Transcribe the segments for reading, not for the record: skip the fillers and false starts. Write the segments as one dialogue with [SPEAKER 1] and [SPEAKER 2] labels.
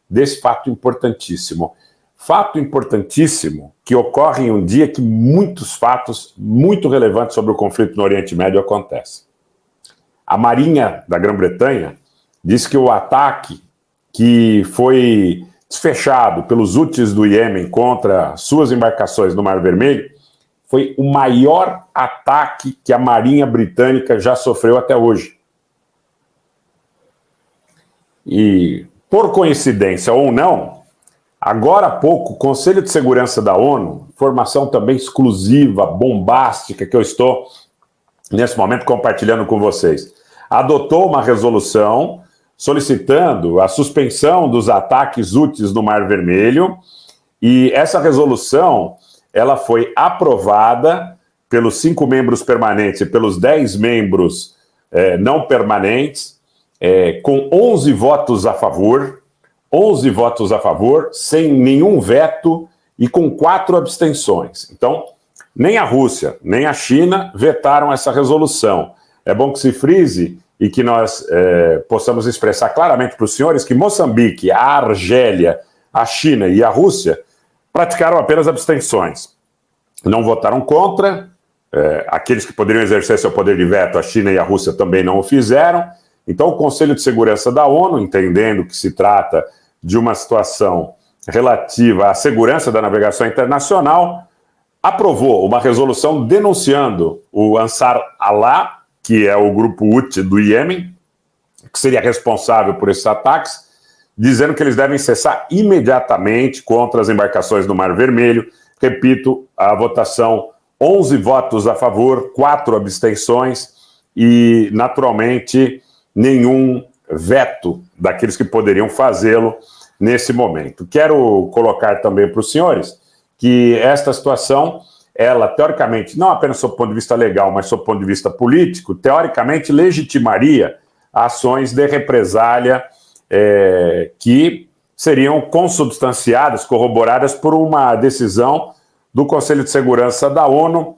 [SPEAKER 1] desse fato importantíssimo. Fato importantíssimo que ocorre em um dia que muitos fatos muito relevantes sobre o conflito no Oriente Médio acontecem. A Marinha da Grã-Bretanha disse que o ataque que foi desfechado pelos Houthis do Iêmen contra suas embarcações no Mar Vermelho foi o maior ataque que a Marinha Britânica já sofreu até hoje. E, por coincidência ou não, agora há pouco, o Conselho de Segurança da ONU, informação também exclusiva, bombástica, que eu estou, nesse momento, compartilhando com vocês, adotou uma resolução solicitando a suspensão dos ataques Houthis no Mar Vermelho, e essa resolução ela foi aprovada pelos 5 membros permanentes e pelos 10 membros não permanentes, com 11 votos a favor, sem nenhum veto e com 4 abstenções. Então, nem a Rússia, nem a China vetaram essa resolução. É bom que se frise e que nós possamos expressar claramente para os senhores que Moçambique, a Argélia, a China e a Rússia praticaram apenas abstenções. Não votaram contra, aqueles que poderiam exercer seu poder de veto, a China e a Rússia também não o fizeram. Então o Conselho de Segurança da ONU, entendendo que se trata de uma situação relativa à segurança da navegação internacional, aprovou uma resolução denunciando o Ansar Allah, que é o grupo Houthi do Iêmen, que seria responsável por esses ataques, dizendo que eles devem cessar imediatamente contra as embarcações no Mar Vermelho. Repito, a votação, 11 votos a favor, 4 abstenções e, naturalmente, nenhum veto daqueles que poderiam fazê-lo nesse momento. Quero colocar também para os senhores que esta situação, ela, teoricamente, não apenas sob o ponto de vista legal, mas sob o ponto de vista político, teoricamente legitimaria ações de represália que seriam consubstanciadas, corroboradas por uma decisão do Conselho de Segurança da ONU,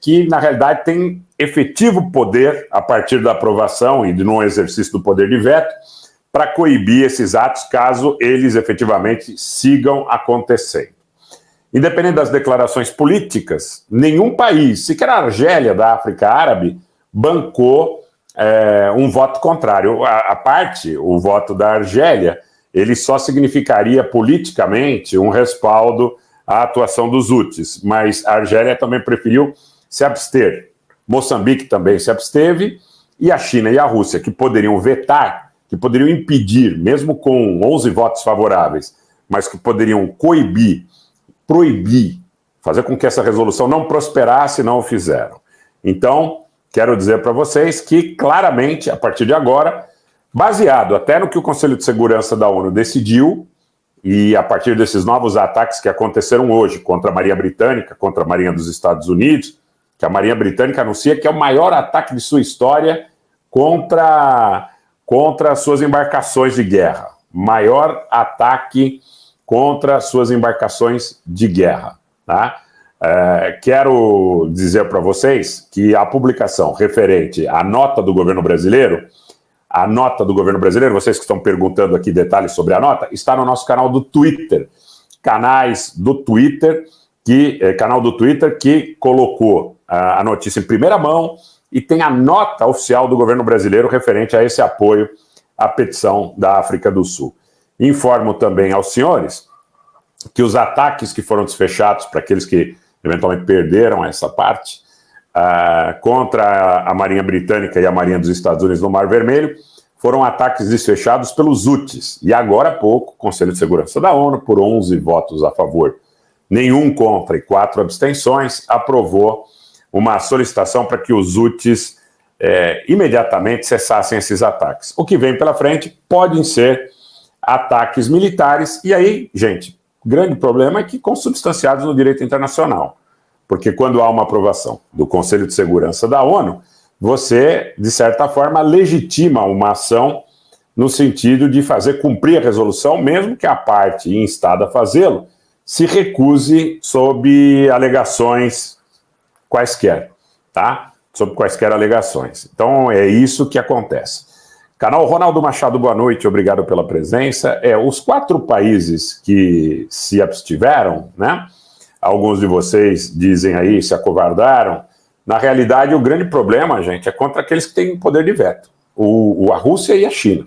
[SPEAKER 1] que, na realidade, tem efetivo poder, a partir da aprovação e de não exercício do poder de veto, para coibir esses atos, caso eles efetivamente sigam acontecendo. Independente das declarações políticas, nenhum país, sequer a Argélia da África Árabe, bancou um voto contrário. A parte, o voto da Argélia, ele só significaria politicamente um respaldo à atuação dos Houthis, mas a Argélia também preferiu se abster. Moçambique também se absteve, e a China e a Rússia, que poderiam vetar, que poderiam impedir, mesmo com 11 votos favoráveis, mas que poderiam coibir, proibir, fazer com que essa resolução não prosperasse, não o fizeram. Então, quero dizer para vocês que, claramente, a partir de agora, baseado até no que o Conselho de Segurança da ONU decidiu, e a partir desses novos ataques que aconteceram hoje contra a Marinha Britânica, contra a Marinha dos Estados Unidos, que a Marinha Britânica anuncia que é o maior ataque de sua história contra suas embarcações de guerra. Maior ataque contra suas embarcações de guerra. Tá? Quero dizer para vocês que a publicação referente à nota do governo brasileiro, vocês que estão perguntando aqui detalhes sobre a nota, está no nosso canal do Twitter. Canal do Twitter que colocou a notícia em primeira mão e tem a nota oficial do governo brasileiro referente a esse apoio à petição da África do Sul. Informo também aos senhores que os ataques que foram desfechados, para aqueles que eventualmente perderam essa parte, contra a Marinha Britânica e a Marinha dos Estados Unidos no Mar Vermelho, foram ataques desfechados pelos Houthis. E agora há pouco, o Conselho de Segurança da ONU, por 11 votos a favor, nenhum contra e 4 abstenções, aprovou uma solicitação para que os Houthis imediatamente cessassem esses ataques. O que vem pela frente podem ser ataques militares, e aí, gente, o grande problema é que consubstanciados no direito internacional, porque quando há uma aprovação do Conselho de Segurança da ONU, você, de certa forma, legitima uma ação no sentido de fazer cumprir a resolução, mesmo que a parte instada a fazê-lo se recuse sob alegações quaisquer, tá? Sob quaisquer alegações. Então, é isso que acontece. Canal Ronaldo Machado, boa noite, obrigado pela presença. Os 4 países que se abstiveram, né? Alguns de vocês dizem aí, se acovardaram. Na realidade, o grande problema, gente, é contra aqueles que têm poder de veto. A Rússia e a China.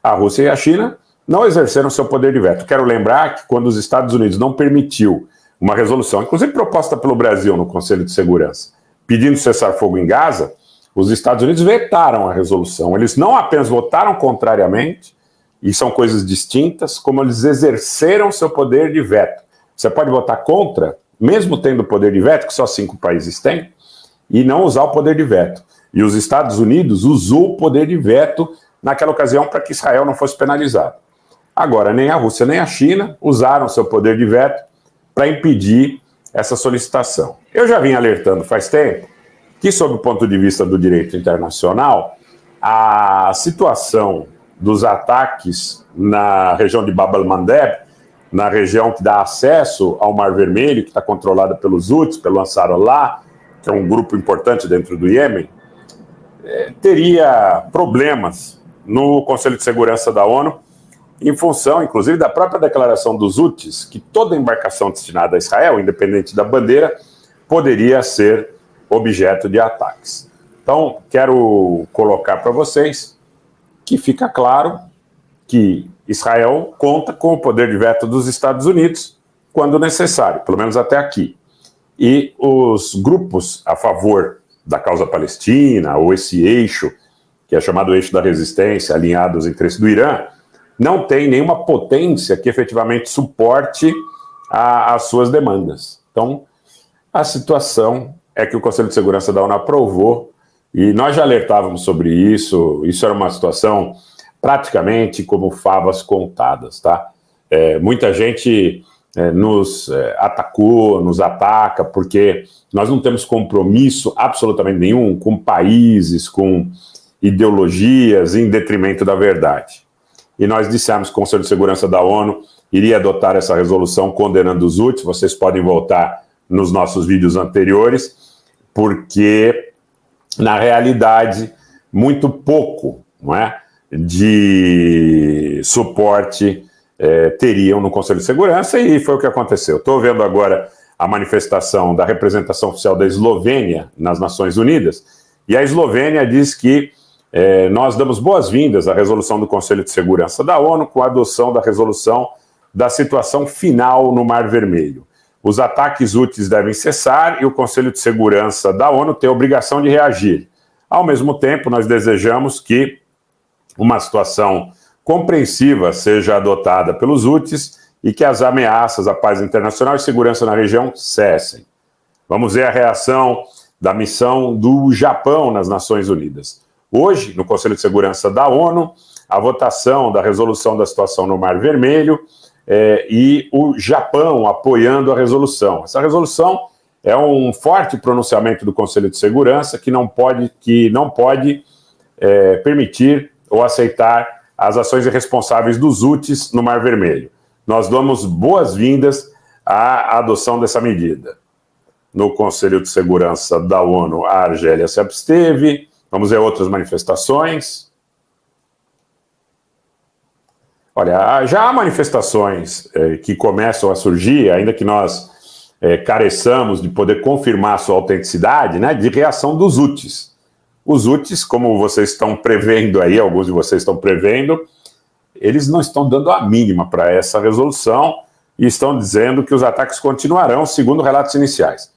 [SPEAKER 1] A Rússia e a China não exerceram seu poder de veto. Quero lembrar que quando os Estados Unidos não permitiu uma resolução, inclusive proposta pelo Brasil no Conselho de Segurança, pedindo cessar-fogo em Gaza, os Estados Unidos vetaram a resolução. Eles não apenas votaram contrariamente, e são coisas distintas, como eles exerceram seu poder de veto. Você pode votar contra, mesmo tendo poder de veto, que só 5 países têm, e não usar o poder de veto. E os Estados Unidos usou o poder de veto naquela ocasião para que Israel não fosse penalizado. Agora, nem a Rússia nem a China usaram seu poder de veto para impedir essa solicitação. Eu já vim alertando faz tempo que, sob o ponto de vista do direito internacional, a situação dos ataques na região de Bab el-Mandeb, na região que dá acesso ao Mar Vermelho, que está controlada pelos Houthis, pelo Ansarallah, que é um grupo importante dentro do Iêmen, teria problemas no Conselho de Segurança da ONU, em função, inclusive, da própria declaração dos Houthis, que toda embarcação destinada a Israel, independente da bandeira, poderia ser objeto de ataques. Então, quero colocar para vocês que fica claro que Israel conta com o poder de veto dos Estados Unidos quando necessário, pelo menos até aqui. E os grupos a favor da causa palestina, ou esse eixo, que é chamado eixo da resistência, alinhado aos interesses do Irã, não tem nenhuma potência que efetivamente suporte as suas demandas. Então, a situação é que o Conselho de Segurança da ONU aprovou, e nós já alertávamos sobre isso. Isso era uma situação praticamente como favas contadas, tá? Muita gente nos atacou, nos ataca, porque nós não temos compromisso absolutamente nenhum com países, com ideologias, em detrimento da verdade. E nós dissemos que o Conselho de Segurança da ONU iria adotar essa resolução condenando os Houthis. Vocês podem voltar nos nossos vídeos anteriores, porque, na realidade, muito pouco, não é, de suporte teriam no Conselho de Segurança, e foi o que aconteceu. Estou vendo agora a manifestação da representação oficial da Eslovênia nas Nações Unidas, e a Eslovênia diz que nós damos boas-vindas à resolução do Conselho de Segurança da ONU com a adoção da resolução da situação final no Mar Vermelho. Os ataques Houthis devem cessar e o Conselho de Segurança da ONU tem a obrigação de reagir. Ao mesmo tempo, nós desejamos que uma situação compreensiva seja adotada pelos Houthis e que as ameaças à paz internacional e segurança na região cessem. Vamos ver a reação da missão do Japão nas Nações Unidas. Hoje, no Conselho de Segurança da ONU, a votação da resolução da situação no Mar Vermelho e o Japão apoiando a resolução. Essa resolução é um forte pronunciamento do Conselho de Segurança que não pode permitir ou aceitar as ações irresponsáveis dos Houthis no Mar Vermelho. Nós damos boas-vindas à adoção dessa medida. No Conselho de Segurança da ONU, a Argélia se absteve. Vamos ver outras manifestações. Olha, já há manifestações que começam a surgir, ainda que nós careçamos de poder confirmar sua autenticidade, né, de reação dos Houthis. Os Houthis, como vocês estão prevendo aí, alguns de vocês estão prevendo, eles não estão dando a mínima para essa resolução e estão dizendo que os ataques continuarão, segundo relatos iniciais.